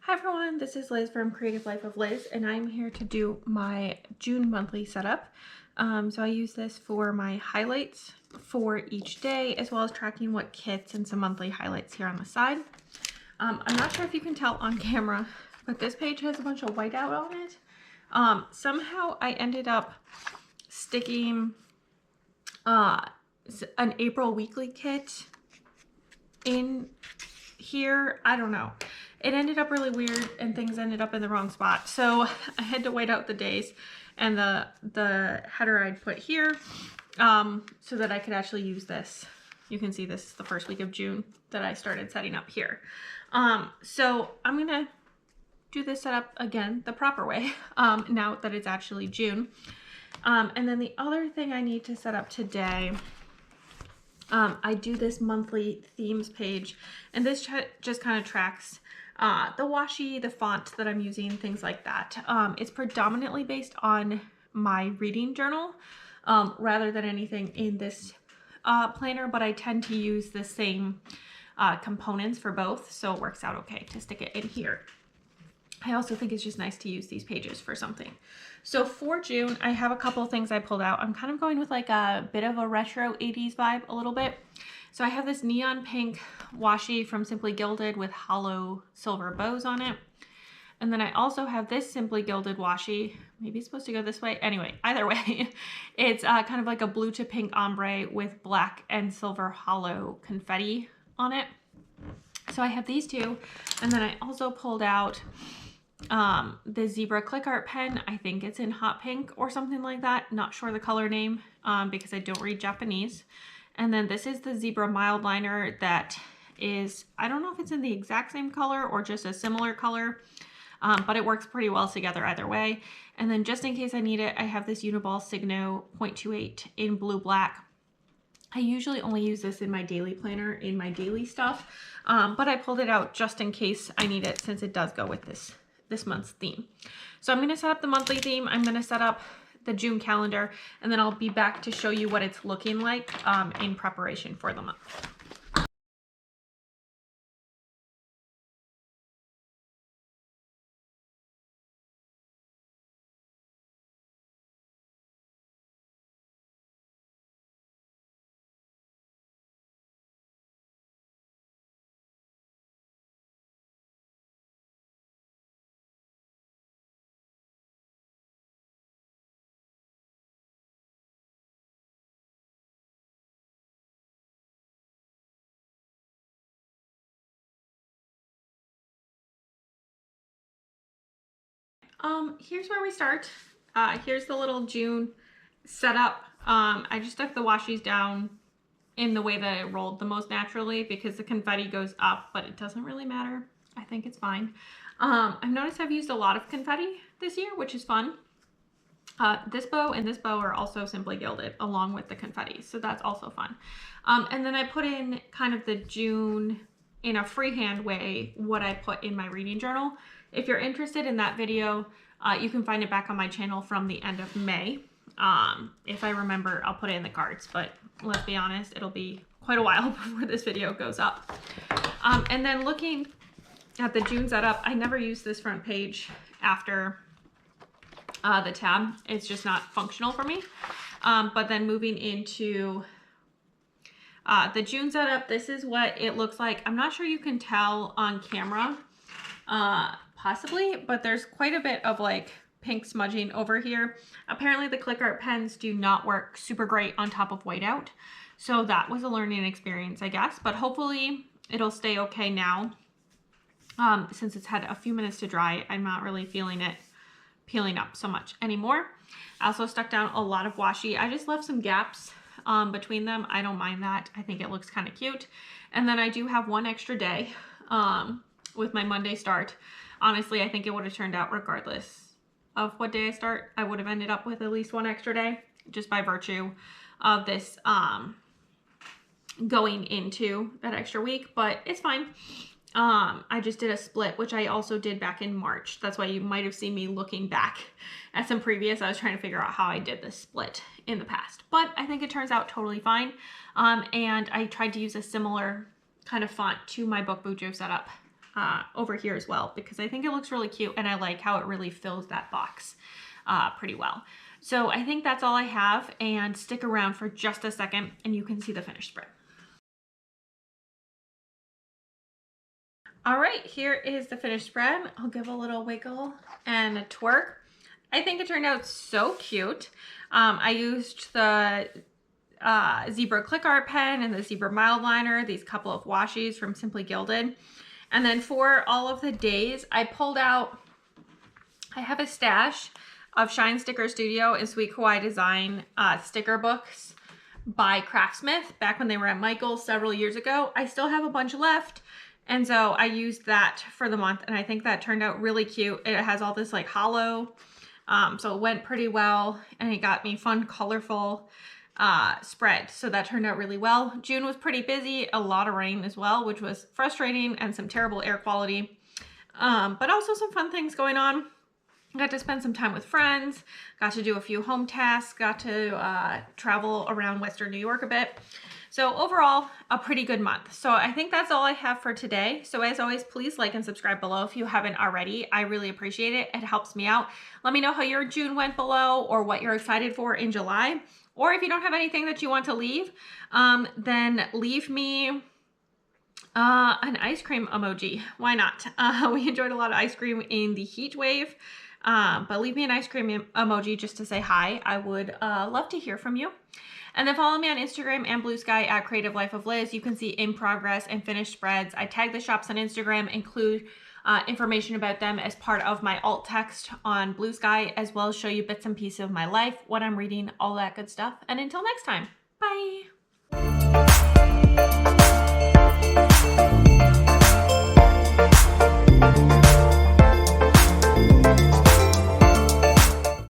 Hi everyone, this is Liz from Creative Life of Liz, and I'm here to do my June monthly setup. So I use this for my highlights for each day, as well as tracking what kits and some monthly highlights here on the side. I'm not sure if you can tell on camera, but this page has a bunch of whiteout on it. Somehow I ended up sticking an April weekly kit in here. I don't know. It ended up really weird and things ended up in the wrong spot. So I had to white out the days and the header I'd put here so that I could actually use this. You can see this is the first week of June that I started setting up here. So I'm gonna do this setup again the proper way now that it's actually June. And then the other thing I need to set up today, I do this monthly themes page, and this just kind of tracks the washi, the font that I'm using, things like that. It's predominantly based on my reading journal rather than anything in this planner, but I tend to use the same components for both, so it works out okay to stick it in here. I also think it's just nice to use these pages for something. So for June, I have a couple of things I pulled out. I'm kind of going with like a bit of a retro 80s vibe a little bit. So I have this neon pink washi from Simply Gilded with hollow silver bows on it. And then I also have this Simply Gilded washi. Maybe it's supposed to go this way. Anyway, either way, it's kind of like a blue to pink ombre with black and silver hollow confetti on it. So I have these two. And then I also pulled out the zebra click art pen. I think it's in hot pink or something like that. Not sure the color name because I don't read Japanese. And then this is the zebra mild liner that is, I don't know if it's in the exact same color or just a similar color, but it works pretty well together either way. And then just in case I need it, I have this Uniball Signo 0.28 in blue black. I usually only use this in my daily planner, in my daily stuff, but I pulled it out just in case I need it since it does go with this month's theme. So I'm going to set up the monthly theme. I'm going to set up the June calendar, and then I'll be back to show you what it's looking like in preparation for the month. Here's where we start. Here's the little June setup. I just stuck the washies down in the way that it rolled the most naturally because the confetti goes up, but it doesn't really matter. I think it's fine. I've noticed I've used a lot of confetti this year, which is fun. This bow and this bow are also Simply Gilded along with the confetti, so that's also fun. And then I put in kind of the June in a freehand way what I put in my reading journal. If you're interested in that video, you can find it back on my channel from the end of May. If I remember, I'll put it in the cards, but let's be honest, it'll be quite a while before this video goes up. And then looking at the June setup, I never use this front page after the tab. It's just not functional for me. But then moving into the June setup, this is what it looks like. I'm not sure you can tell on camera, possibly, but there's quite a bit of like pink smudging over here. Apparently the click art pens do not work super great on top of whiteout. So that was a learning experience, I guess, but hopefully it'll stay okay now. Since it's had a few minutes to dry, I'm not really feeling it peeling up so much anymore. I also stuck down a lot of washi. I just left some gaps between them. I don't mind that. I think it looks kind of cute. And then I do have one extra day with my Monday start. Honestly, I think it would have turned out regardless of what day I start. I would have ended up with at least one extra day just by virtue of this going into that extra week, but it's fine. I just did a split, which I also did back in March. That's why you might have seen me looking back at some previous. I was trying to figure out how I did this split in the past, but I think it turns out totally fine. And I tried to use a similar kind of font to my book Bujo setup over here as well, because I think it looks really cute and I like how it really fills that box pretty well. So I think that's all I have, and stick around for just a second and you can see the finished spread. All right, here is the finished spread. I'll give a little wiggle and a twerk. I think it turned out so cute. I used the zebra click art pen and the zebra mild liner, these couple of washies from Simply Gilded. And then for all of the days, I pulled out, I have a stash of Shine Sticker Studio and Sweet Kawaii Design sticker books by Craftsmith back when they were at Michael's several years ago. I still have a bunch left. And so I used that for the month, and I think that turned out really cute. It has all this like hollow, so it went pretty well, and it got me fun, colorful spread. So that turned out really well. June was pretty busy, a lot of rain as well, which was frustrating, and some terrible air quality, but also some fun things going on. Got to spend some time with friends, got to do a few home tasks, got to travel around Western New York a bit. So overall, a pretty good month. So I think that's all I have for today. So as always, please like and subscribe below if you haven't already. I really appreciate it. It helps me out. Let me know how your June went below, or what you're excited for in July. Or if you don't have anything that you want to leave, then leave me an ice cream emoji. Why not? We enjoyed a lot of ice cream in the heat wave. But leave me an ice cream emoji just to say hi. I would love to hear from you. And then follow me on Instagram and Blue Sky at Creative Life of Liz. You can see in progress and finished spreads. I tag the shops on Instagram, include information about them as part of my alt text on Blue Sky, as well as show you bits and pieces of my life, what I'm reading, all that good stuff. And until next time, bye.